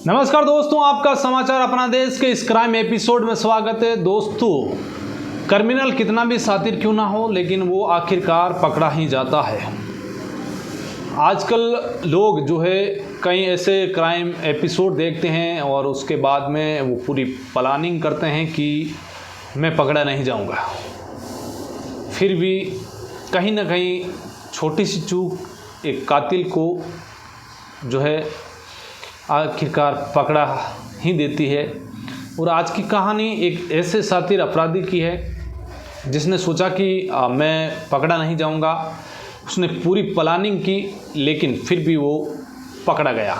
नमस्कार दोस्तों, आपका समाचार अपना देश के इस क्राइम एपिसोड में स्वागत है। दोस्तों, क्रिमिनल कितना भी शातिर क्यों ना हो, लेकिन वो आखिरकार पकड़ा ही जाता है। आजकल लोग जो है कई ऐसे क्राइम एपिसोड देखते हैं और उसके बाद में वो पूरी प्लानिंग करते हैं कि मैं पकड़ा नहीं जाऊंगा। फिर भी कहीं ना कहीं छोटी सी चूक एक कातिल को जो है आखिरकार पकड़ा ही देती है। और आज की कहानी एक ऐसे शातिर अपराधी की है जिसने सोचा कि मैं पकड़ा नहीं जाऊंगा। उसने पूरी प्लानिंग की, लेकिन फिर भी वो पकड़ा गया।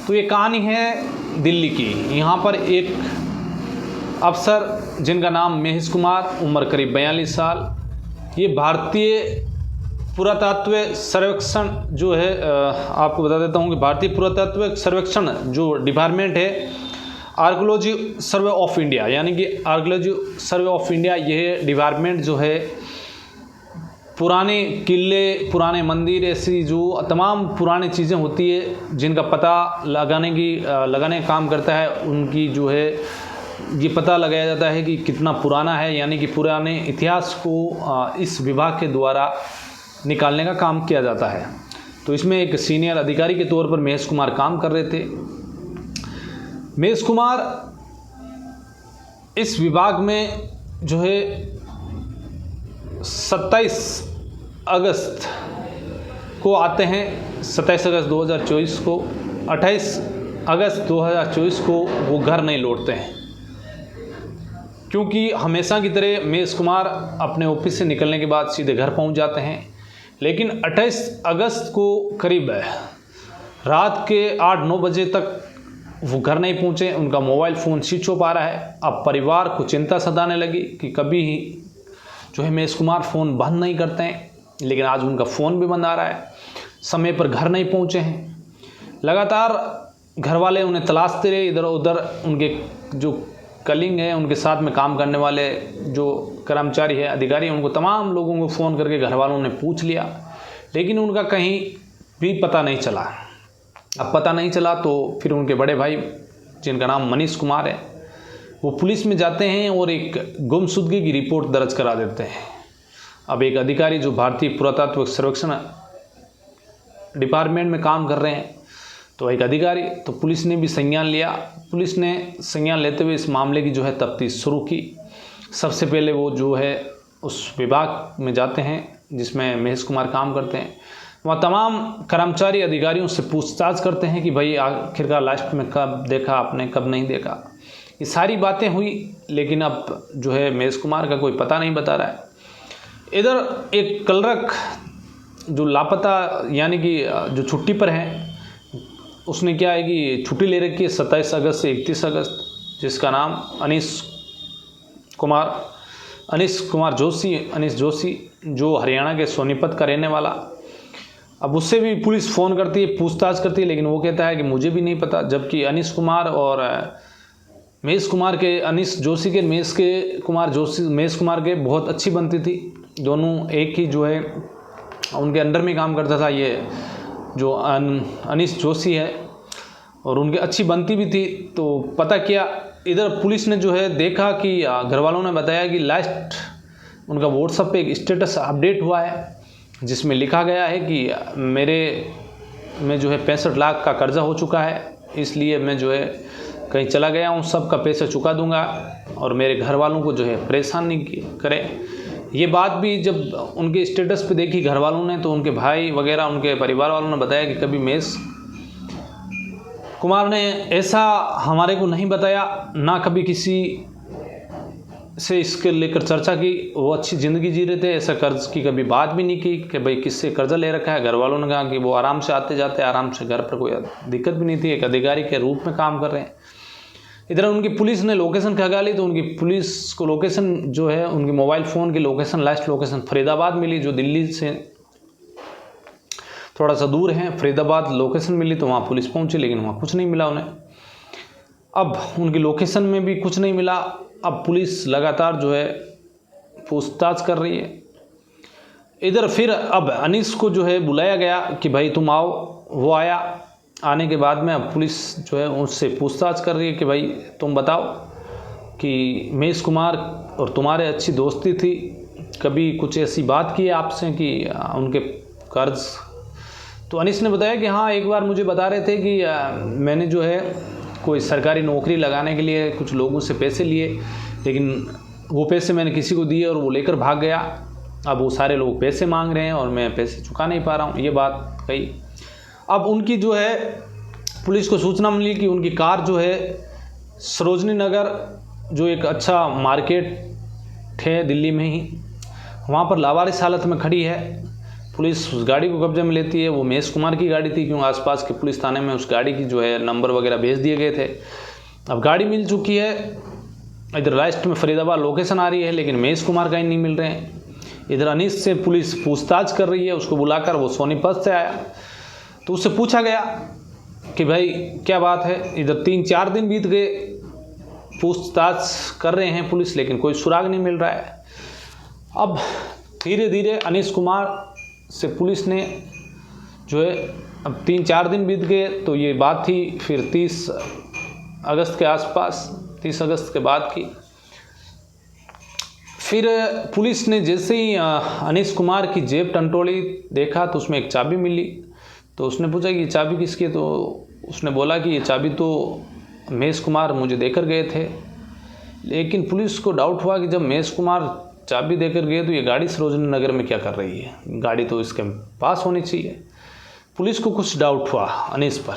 तो ये कहानी है दिल्ली की। यहाँ पर एक अफसर जिनका नाम महेश कुमार, उम्र करीब 42 साल, ये भारतीय पुरातत्व सर्वेक्षण जो है, आपको बता देता हूँ कि भारतीय पुरातत्व सर्वेक्षण जो डिपार्टमेंट है, आर्कियोलॉजी सर्वे ऑफ इंडिया, यानी कि आर्कियोलॉजी सर्वे ऑफ इंडिया, यह डिपार्टमेंट जो है पुराने किले, पुराने मंदिर, ऐसी जो तमाम पुरानी चीज़ें होती है जिनका पता लगाने का काम करता है। उनकी जो है ये पता लगाया जाता है कि कितना पुराना है, यानी कि पुराने इतिहास को इस विभाग के द्वारा निकालने का काम किया जाता है। तो इसमें एक सीनियर अधिकारी के तौर पर महेश कुमार काम कर रहे थे। महेश कुमार इस विभाग में जो है 27 अगस्त को आते हैं। 27 अगस्त 2024 को, 28 अगस्त 2024 को वो घर नहीं लौटते हैं, क्योंकि हमेशा की तरह महेश कुमार अपने ऑफिस से निकलने के बाद सीधे घर पहुंच जाते हैं। लेकिन 28 अगस्त को करीब रात के 8-9 बजे तक वो घर नहीं पहुंचे। उनका मोबाइल फ़ोन स्विच ऑफ आ रहा है। अब परिवार को चिंता सताने लगी कि कभी ही जो है महेश कुमार फ़ोन बंद नहीं करते हैं, लेकिन आज उनका फ़ोन भी बंद आ रहा है। समय पर घर नहीं पहुंचे हैं। लगातार घर वाले उन्हें तलाशते रहे, इधर उधर। उनके जो कलिंग है, उनके साथ में काम करने वाले जो कर्मचारी है, अधिकारी, उनको तमाम लोगों को फ़ोन करके घर वालों ने पूछ लिया, लेकिन उनका कहीं भी पता नहीं चला। अब पता नहीं चला तो फिर उनके बड़े भाई, जिनका नाम मनीष कुमार है, वो पुलिस में जाते हैं और एक गुमशुदगी की रिपोर्ट दर्ज करा देते हैं। अब एक अधिकारी जो भारतीय पुरातत्व सर्वेक्षण डिपार्टमेंट में काम कर रहे हैं, तो एक अधिकारी, तो पुलिस ने भी संज्ञान लिया। पुलिस ने संज्ञान लेते हुए इस मामले की जो है तफ्तीश शुरू की। सबसे पहले वो जो है उस विभाग में जाते हैं जिसमें महेश कुमार काम करते हैं। वहाँ तमाम कर्मचारी अधिकारियों से पूछताछ करते हैं कि भाई आखिरकार लास्ट में कब देखा आपने, कब नहीं देखा। ये सारी बातें हुई, लेकिन अब जो है महेश कुमार का कोई पता नहीं बता रहा है। इधर एक कलरक जो लापता, यानी कि जो छुट्टी पर है, उसने क्या है कि छुट्टी ले रखी है 27 अगस्त से 31 अगस्त, जिसका नाम अनीश कुमार जोशी, जो हरियाणा के सोनीपत का रहने वाला। अब उससे भी पुलिस फ़ोन करती है, पूछताछ करती है, लेकिन वो कहता है कि मुझे भी नहीं पता। जबकि अनीश कुमार और महेश कुमार के, महेश कुमार के बहुत अच्छी बनती थी। दोनों एक ही जो है उनके अंडर में काम करता था ये जो अनीश जोशी है, और उनकी अच्छी बनती भी थी। तो पता किया, इधर पुलिस ने जो है देखा कि घर वालों ने बताया कि लास्ट उनका व्हाट्सएप पे एक स्टेटस अपडेट हुआ है जिसमें लिखा गया है कि मेरे में जो है 65 लाख का कर्जा हो चुका है, इसलिए मैं जो है कहीं चला गया हूँ, सबका पैसा चुका दूंगा और मेरे घर वालों को जो है परेशान नहीं करे। ये बात भी जब उनके स्टेटस पे देखी घर वालों ने, तो उनके भाई वगैरह, उनके परिवार वालों ने बताया कि कभी महेश कुमार ने ऐसा हमारे को नहीं बताया, ना कभी किसी से इसके लेकर चर्चा की। वो अच्छी ज़िंदगी जी रहे थे, ऐसा कर्ज की कभी बात भी नहीं की कि भाई किससे कर्जा ले रखा है। घर वालों ने कहा कि वो आराम से आते जाते, आराम से, घर पर कोई दिक्कत भी नहीं थी, एक अधिकारी के रूप में काम कर रहे हैं। इधर उनकी पुलिस ने लोकेशन खंगाली, तो उनकी पुलिस को लोकेशन जो है, उनके मोबाइल फ़ोन की लोकेशन, लास्ट लोकेशन फरीदाबाद मिली, जो दिल्ली से थोड़ा सा दूर है। फरीदाबाद लोकेशन मिली, तो वहाँ पुलिस पहुँची, लेकिन वहाँ कुछ नहीं मिला उन्हें। अब उनकी लोकेशन में भी कुछ नहीं मिला। अब पुलिस लगातार जो है पूछताछ कर रही है। इधर फिर अब अनीश को जो है बुलाया गया कि भाई तुम आओ। वो आया। आने के बाद में अब पुलिस जो है उससे पूछताछ कर रही है कि भाई तुम बताओ कि महेश कुमार और तुम्हारे अच्छी दोस्ती थी, कभी कुछ ऐसी बात की है आपसे कि उनके कर्ज। तो अनीस ने बताया कि हाँ, एक बार मुझे बता रहे थे कि मैंने जो है कोई सरकारी नौकरी लगाने के लिए कुछ लोगों से पैसे लिए, लेकिन वो पैसे मैंने किसी को दिए और वो लेकर भाग गया। अब वो सारे लोग पैसे मांग रहे हैं और मैं पैसे चुका नहीं पा रहा हूँ, ये बात कही। अब उनकी जो है पुलिस को सूचना मिली कि उनकी कार जो है सरोजनी नगर, जो एक अच्छा मार्केट है दिल्ली में ही, वहाँ पर लावारिस हालत में खड़ी है। पुलिस उस गाड़ी को कब्जे में लेती है। वो महेश कुमार की गाड़ी थी, क्योंकि आसपास के पुलिस थाने में उस गाड़ी की जो है नंबर वगैरह भेज दिए गए थे। अब गाड़ी मिल चुकी है, इधर लास्ट में फरीदाबाद लोकेशन आ रही है, लेकिन महेश कुमार कहीं नहीं मिल रहे हैं। इधर अनीस से पुलिस पूछताछ कर रही है, उसको बुलाकर, वो सोनीपत से आया, तो उससे पूछा गया कि भाई क्या बात है। इधर 3-4 दिन बीत गए, पूछताछ कर रहे हैं पुलिस, लेकिन कोई सुराग नहीं मिल रहा है। अब धीरे धीरे अनीस कुमार से पुलिस ने जो है, अब 3-4 दिन बीत गए, तो ये बात थी फिर 30 अगस्त के आसपास, 30 अगस्त के बाद की। फिर पुलिस ने जैसे ही अनीस कुमार की जेब टंटोली, देखा तो उसमें एक चाबी मिली। तो उसने पूछा कि ये चाबी किसकी है, तो उसने बोला कि ये चाबी तो महेश कुमार मुझे देकर गए थे। लेकिन पुलिस को डाउट हुआ कि जब महेश कुमार चाबी देकर गए तो ये गाड़ी सरोजनी नगर में क्या कर रही है, गाड़ी तो इसके पास होनी चाहिए। पुलिस को कुछ डाउट हुआ अनीस पर।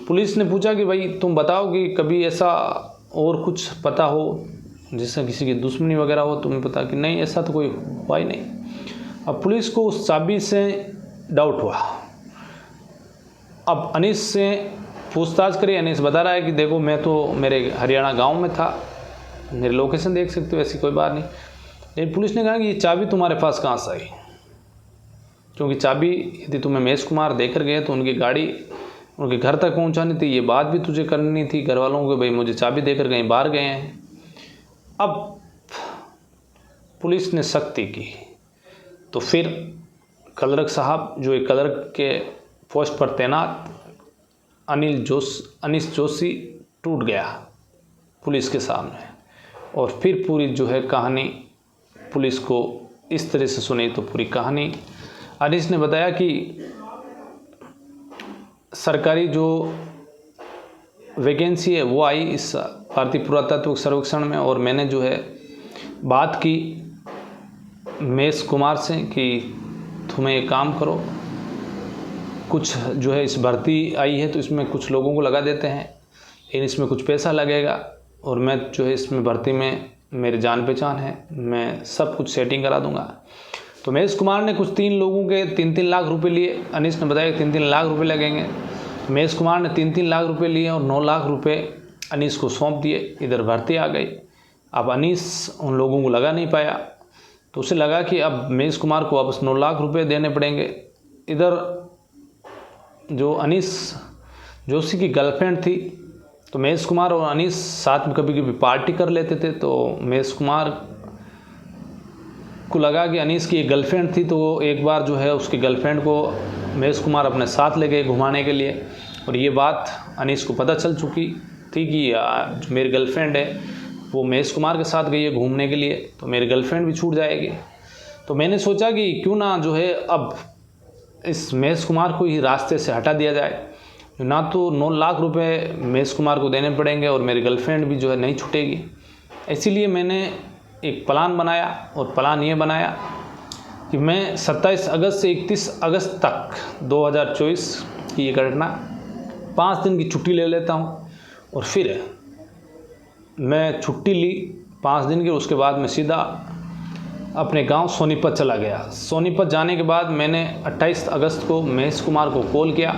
पुलिस ने पूछा कि भाई तुम बताओ कि कभी ऐसा और कुछ पता हो जिससे किसी की दुश्मनी वगैरह हो, तुम्हें पता कि नहीं, ऐसा तो कोई हुआ ही नहीं। अब पुलिस को उस चाबी से डाउट हुआ। अब अनीस से पूछताछ करी। अनीस बता रहा है कि देखो, मैं तो मेरे हरियाणा गांव में था, मेरी लोकेशन देख सकते हो, ऐसी कोई बात नहीं। लेकिन पुलिस ने कहा कि ये चाबी तुम्हारे पास कहाँ से आई, क्योंकि चाबी यदि तुम्हें महेश कुमार देकर गए तो उनकी गाड़ी उनके घर तक पहुंचानी थी, ये बात भी तुझे करनी थी घर वालों को, भाई मुझे चाबी देकर कहीं बाहर गए हैं। अब पुलिस ने सख्ती की, तो फिर क्लर्क साहब, जो एक क्लर्क के पोस्ट पर तैनात अनीस जोशी, टूट गया पुलिस के सामने। और फिर पूरी जो है कहानी पुलिस को इस तरह से सुनी। तो पूरी कहानी अनीस ने बताया कि सरकारी जो वैकेंसी है वो आई इस भारतीय पुरातत्व सर्वेक्षण में, और मैंने जो है बात की महेश कुमार से कि तुम्हें एक काम करो, कुछ जो है इस भर्ती आई है तो इसमें कुछ लोगों को लगा देते हैं, लेकिन इसमें कुछ पैसा लगेगा, और मैं जो है इसमें भर्ती में मेरी जान पहचान है, मैं सब कुछ सेटिंग करा दूंगा। तो महेश कुमार ने कुछ 3 लोगों के 3-3 लाख रुपए लिए। अनीस ने बताया कि 3-3 लाख रुपए लगेंगे। महेश कुमार ने 3-3 लाख रुपए लिए और 9 लाख रुपए अनीस को सौंप दिए। इधर भर्ती आ गई। अब अनीस उन लोगों को लगा नहीं पाया, तो उसे लगा कि अब महेश कुमार को वापस 9 लाख रुपए देने पड़ेंगे। इधर जो अनीस जोशी की गर्लफ्रेंड थी, तो महेश कुमार और अनीस साथ में कभी कभी पार्टी कर लेते थे। तो महेश कुमार को लगा कि अनीस की एक गर्लफ्रेंड थी, तो एक बार जो है उसकी गर्लफ्रेंड को महेश कुमार अपने साथ ले गए घुमाने के लिए, और ये बात अनीस को पता चल चुकी थी कि जो मेरी गर्लफ्रेंड है वो महेश कुमार के साथ गई है घूमने के लिए, तो मेरी गर्लफ्रेंड भी छूट जाएगी। तो मैंने सोचा कि क्यों ना जो है अब इस महेश कुमार को ही रास्ते से हटा दिया जाए, ना तो 9 लाख रुपए महेश कुमार को देने पड़ेंगे और मेरी गर्लफ्रेंड भी जो है नहीं छूटेगी। इसीलिए मैंने एक प्लान बनाया, और प्लान ये बनाया कि मैं 27 अगस्त से 31 अगस्त तक 2024 की ये घटना 5 दिन की छुट्टी ले लेता हूँ, और फिर मैं छुट्टी ली 5 दिन की। उसके बाद मैं सीधा अपने गांव सोनीपत चला गया। सोनीपत जाने के बाद मैंने 28 अगस्त को महेश कुमार को कॉल किया।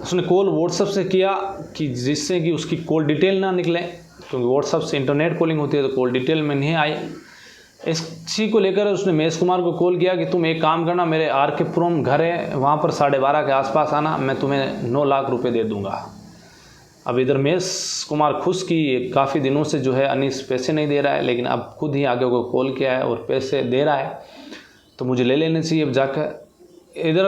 उसने कॉल व्हाट्सएप से किया कि जिससे कि उसकी कॉल डिटेल ना निकले, क्योंकि व्हाट्सएप से इंटरनेट कॉलिंग होती है तो कॉल डिटेल में नहीं आई। इसी को लेकर उसने महेश कुमार को कॉल किया कि तुम एक काम करना, मेरे RK पुरम घर है, वहाँ पर 12:30 के आसपास आना, मैं तुम्हें 9 लाख रुपए दे दूँगा। अब इधर महेश कुमार खुश कि काफ़ी दिनों से जो है अनीस पैसे नहीं दे रहा है, लेकिन अब खुद ही आगे को कॉल किया है और पैसे दे रहा है, तो मुझे ले लेने चाहिए अब जाकर। इधर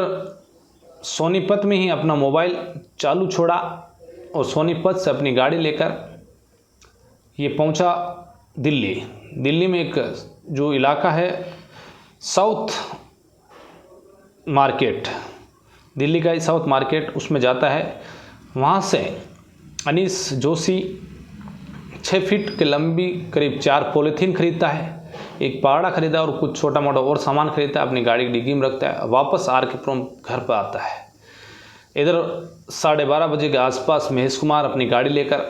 सोनीपत में ही अपना मोबाइल चालू छोड़ा और सोनीपत से अपनी गाड़ी लेकर ये पहुंचा दिल्ली। दिल्ली में एक जो इलाका है साउथ मार्केट, दिल्ली का ही साउथ मार्केट, उसमें जाता है। वहाँ से अनीस जोशी 6 फीट के लंबी करीब 4 पॉलीथीन खरीदता है, एक पावड़ा खरीदा और कुछ छोटा मोटा और सामान खरीदता है, अपनी गाड़ी की डिग्गी में रखता है, वापस RK पुरम घर पर आता है। इधर 12:30 बजे के आसपास महेश कुमार अपनी गाड़ी लेकर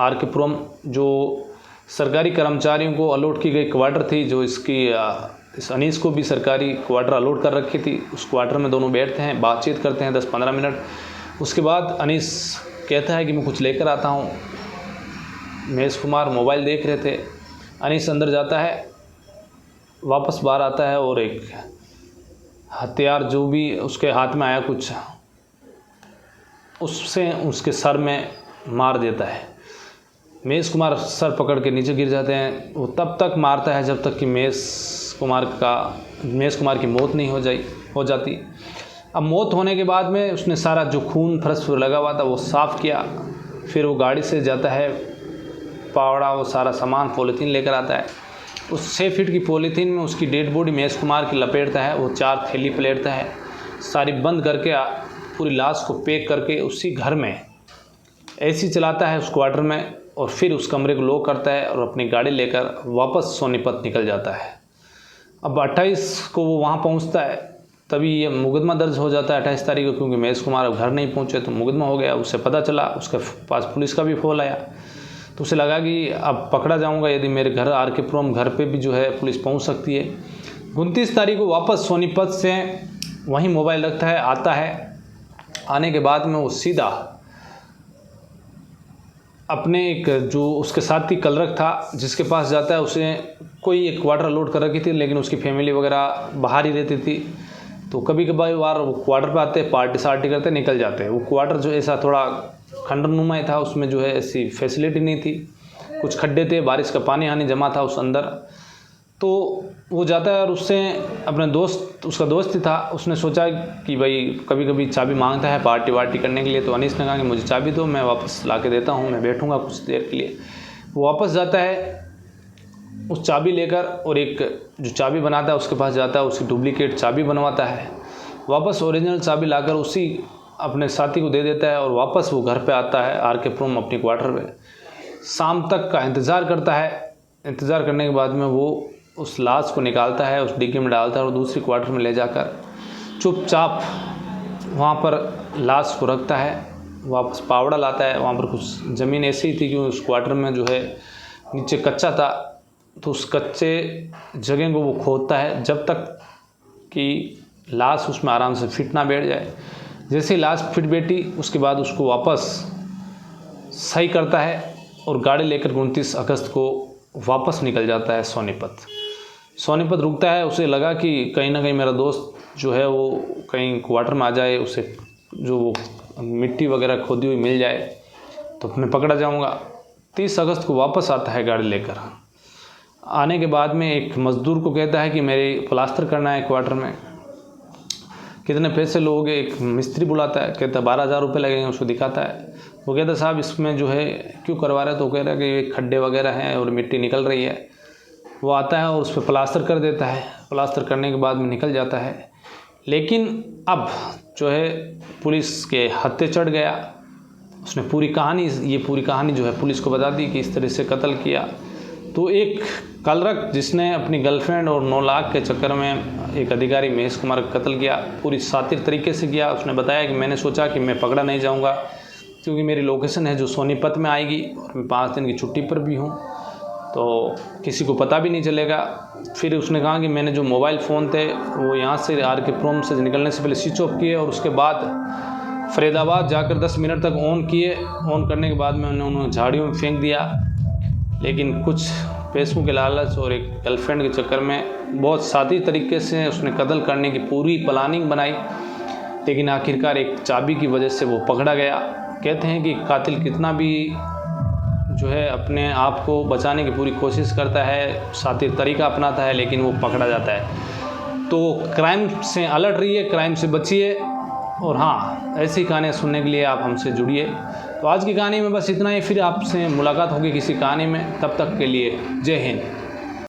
RK पुरम, जो सरकारी कर्मचारियों को अलॉट की गई क्वार्टर थी, जो इस अनीस को भी सरकारी क्वार्टर अलॉट कर रखी थी, उस क्वार्टर में दोनों बैठते हैं, बातचीत करते हैं 10-15 मिनट। उसके बाद अनीस कहता है कि मैं कुछ लेकर आता हूँ। महेश कुमार मोबाइल देख रहे थे। अनीस अंदर जाता है, वापस बाहर आता है और एक हथियार जो भी उसके हाथ में आया कुछ, उससे उसके सर में मार देता है। महेश कुमार सर पकड़ के नीचे गिर जाते हैं। वो तब तक मारता है जब तक कि महेश कुमार की मौत नहीं हो जाती। अब मौत होने के बाद में उसने सारा जो खून फर्श पर लगा हुआ था वो साफ़ किया। फिर वो गाड़ी से जाता है, पावड़ा वो सारा सामान पॉलीथीन लेकर आता है। उस 6 फीट की पॉलीथीन में उसकी डेड बॉडी महेश कुमार की लपेटता है। वो 4 थैली पलेटता है, सारी बंद करके पूरी लाश को पैक करके उसी घर में ऐसी चलाता है उस क्वार्टर में, और फिर उस कमरे को लॉक करता है और अपनी गाड़ी लेकर वापस सोनीपत निकल जाता है। अब 28 को वो वहाँ पहुँचता है, तभी ये मुकदमा दर्ज हो जाता है 28 तारीख को, क्योंकि महेश कुमार अब घर नहीं पहुँचे तो मुकदमा हो गया। उससे पता चला, उसके पास पुलिस का भी फ़ोन आया, तो उसे लगा कि अब पकड़ा जाऊंगा यदि मेरे घर RK पुरम घर पे भी जो है पुलिस पहुंच सकती है। 29 तारीख को वापस सोनीपत से वहीं मोबाइल रखता है, आता है। आने के बाद में वो सीधा अपने एक जो उसके साथी कलरक था जिसके पास जाता है, उसे कोई एक क्वार्टर लोड कर रखी थी, लेकिन उसकी फैमिली वगैरह बाहर ही रहती थी, तो कभी कभार वो क्वार्टर पर आते, पार्टी सार्टी करते, निकल जाते। वो क्वार्टर जो ऐसा थोड़ा खंडरनुमा था, उसमें जो है ऐसी फैसिलिटी नहीं थी, कुछ खड्डे थे, बारिश का पानी आने जमा था उस अंदर। तो वो जाता है और उससे अपने दोस्त, उसका दोस्त ही था, उसने सोचा कि भाई कभी कभी चाबी मांगता है पार्टी वार्टी करने के लिए, तो अनीस ने कहा कि मुझे चाबी दो, मैं वापस ला के देता हूँ, मैं बैठूँगा कुछ देर के लिए। वो वापस जाता है उस चाबी लेकर, और एक जो चाबी बनाता है उसके पास जाता है, उसकी डुप्लीकेट चाबी बनवाता है, वापस ओरिजिनल चाबी लाकर उसी अपने साथी को दे देता है, और वापस वो घर पे आता है RK पुरम अपनी क्वार्टर पे। शाम तक का इंतज़ार करता है। इंतज़ार करने के बाद में वो उस लाश को निकालता है, उस डिग्गी में डालता है और दूसरी क्वार्टर में ले जाकर चुपचाप वहाँ पर लाश को रखता है। वापस पावड़ा लाता है। वहाँ पर कुछ ज़मीन ऐसी ही थी कि उस क्वार्टर में जो है नीचे कच्चा था, तो उस कच्चे जगह को वो खोदता है जब तक कि लाश उसमें आराम से फिट ना बैठ जाए। जैसे ही लाश फिट बैठी उसके बाद उसको वापस सही करता है और गाड़ी लेकर 29 अगस्त को वापस निकल जाता है सोनीपत रुकता है। उसे लगा कि कहीं ना कहीं मेरा दोस्त जो है वो कहीं क्वार्टर में आ जाए, उसे जो मिट्टी वगैरह खोदी हुई मिल जाए तो मैं पकड़ा जाऊंगा। 30 अगस्त को वापस आता है गाड़ी लेकर। आने के बाद में एक मज़दूर को कहता है कि मेरे प्लास्टर करना है क्वार्टर में, कितने पैसे लोगे। एक मिस्त्री बुलाता है, कहता है 12,000 रुपये लगेंगे। उसको दिखाता है, वो कहता है साहब इसमें जो है क्यों करवा रहे हैं, तो कह रहा है कि ये खड्डे वगैरह हैं और मिट्टी निकल रही है। वो आता है और उस पर प्लास्टर कर देता है। प्लास्टर करने के बाद में निकल जाता है। लेकिन अब जो है पुलिस के हत्थे चढ़ गया। उसने पूरी कहानी जो है पुलिस को बता दी कि इस तरह से कत्ल किया। तो एक कलरक जिसने अपनी गर्लफ्रेंड और 9 लाख के चक्कर में एक अधिकारी महेश कुमार का कत्ल किया, पूरी शातिर तरीके से किया। उसने बताया कि मैंने सोचा कि मैं पकड़ा नहीं जाऊंगा क्योंकि मेरी लोकेशन है जो सोनीपत में आएगी और मैं 5 दिन की छुट्टी पर भी हूँ, तो किसी को पता भी नहीं चलेगा। फिर उसने कहा कि मैंने जो मोबाइल फ़ोन थे वो यहाँ से RK पुरम से निकलने से पहले स्विच ऑफ किए और उसके बाद फरीदाबाद जाकर 10 मिनट तक ऑन किए। ऑन करने के बाद में उन्होंने झाड़ियों में फेंक दिया। लेकिन कुछ पैसों के लालच और एक गर्लफ्रेंड के चक्कर में बहुत साथी तरीके से उसने कत्ल करने की पूरी प्लानिंग बनाई। लेकिन आखिरकार एक चाबी की वजह से वो पकड़ा गया। कहते हैं कि कातिल कितना भी जो है अपने आप को बचाने की पूरी कोशिश करता है, साथी तरीका अपनाता है, लेकिन वो पकड़ा जाता है। तो क्राइम से अलर्ट रहिए, क्राइम से बचिए। और हाँ, ऐसी कहानियाँ सुनने के लिए आप हमसे जुड़िए। तो आज की कहानी में बस इतना ही, फिर आपसे मुलाकात होगी किसी कहानी में। तब तक के लिए जय हिंद।